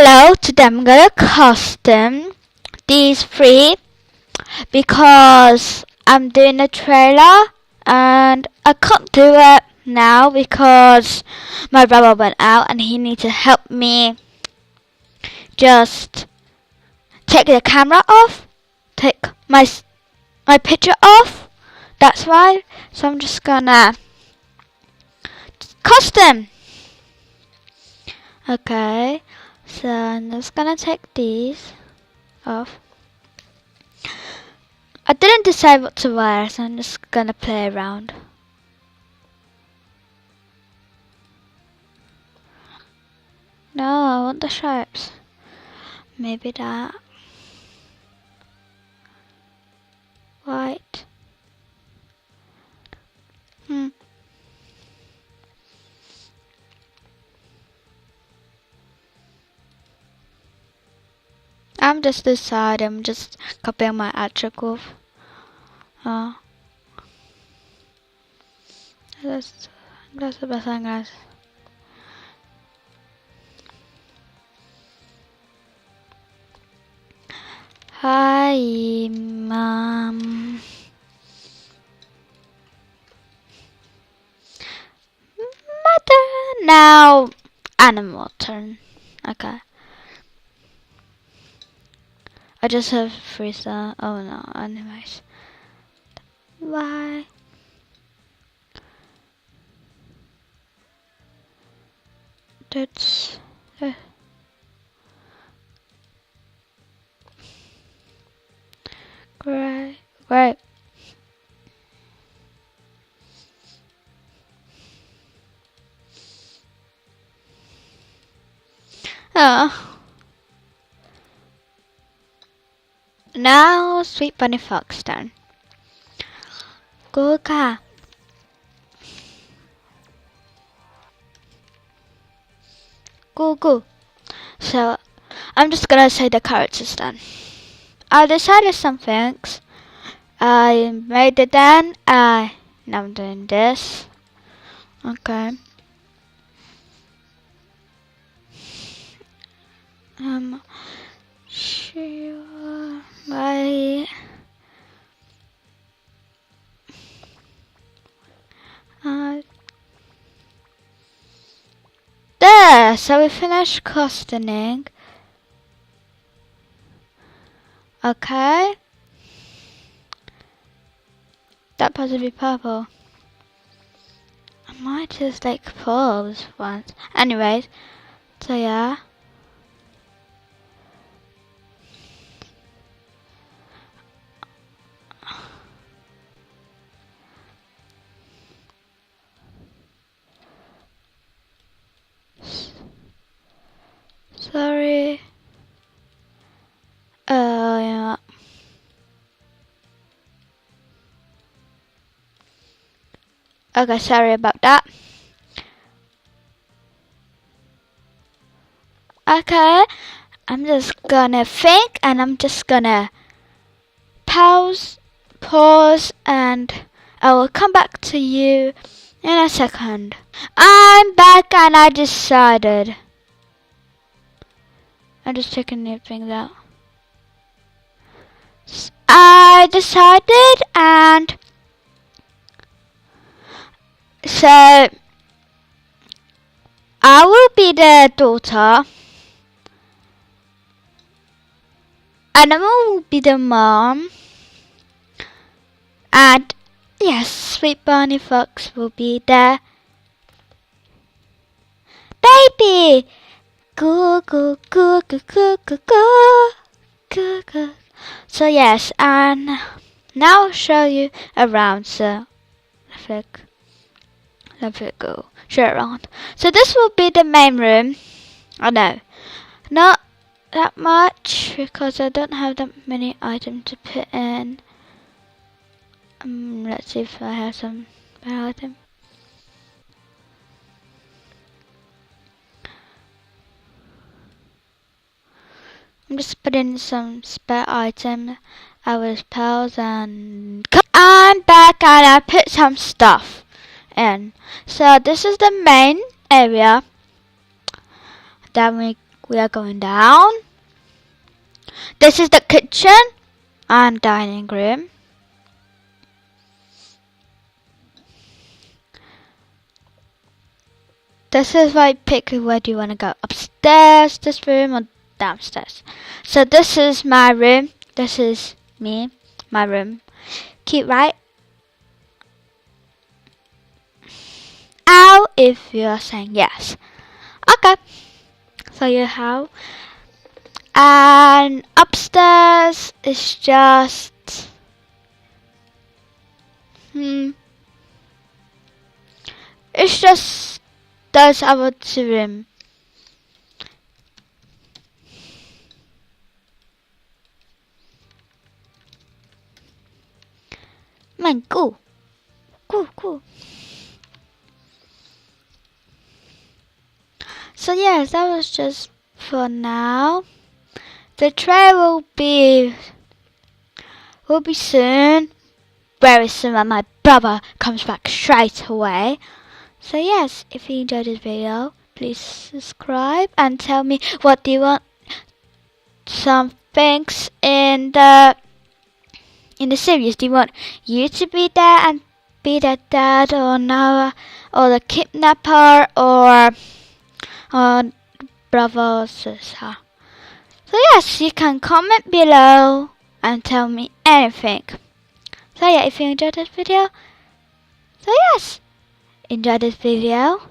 Hello, today I'm gonna custom these three because I'm doing a trailer and I can't do it now because my brother went out and he needs to help me just take the camera off, take my picture off. That's why. So I'm just gonna custom. Okay, so I'm just gonna take these off. I didn't decide what to wear, so I'm just gonna play around. No, I want the stripes. Maybe that. White. I'm just deciding. I'm just copying my attribute. That's the best thing, guys. Hi, Mom. Mother. Now, animal turn. Okay. I just have freezer. Oh no, anyways. Why? That's great. Great. Oh. Now, Sweet Bunny Fox turn. Go, car. Go. So, I'm just gonna say the characters then. I decided some things. I made it then. Now I'm doing this. Okay. Sure. Bye. There. So we finished costuming. Okay. That supposed to be purple. I might just like pause once. Anyways, so yeah. Sorry. Yeah. Okay, sorry about that. Okay, I'm just gonna think and I'm just gonna pause, and I will come back to you in a second. I'm back and I decided. I'm just checking new things out. I decided, and so I will be the daughter. Animal will be the mom. And yes, Sweet Bunny Fox will be the baby. Go. So yes, and now I'll show you around. So let it go. Show it around. So this will be the main room. Oh no, not that much because I don't have that many items to put in. Let's see if I have some better items. I'm just putting some spare item. I was pals and I'm back and I put some stuff in. So this is the main area that we we are going down. This is the kitchen and dining room. This is why pick where do you want to go, upstairs, this room, or downstairs. So this is my room. This is me, my room. Keep right. Out if you are saying yes. Okay. So you have. And upstairs is just it's just those our two room. Man, cool. So yes, that was just for now. The trailer will be soon, very soon, when my brother comes back straight away. So yes, if you enjoyed this video, please subscribe and tell me what do you want. Some things in the series. Do you want you to be there and be the dad, or Noah, or the kidnapper, or brother or sister? So yes, you can comment below and tell me anything. So yeah, if you enjoyed this video, so yes, enjoy this video.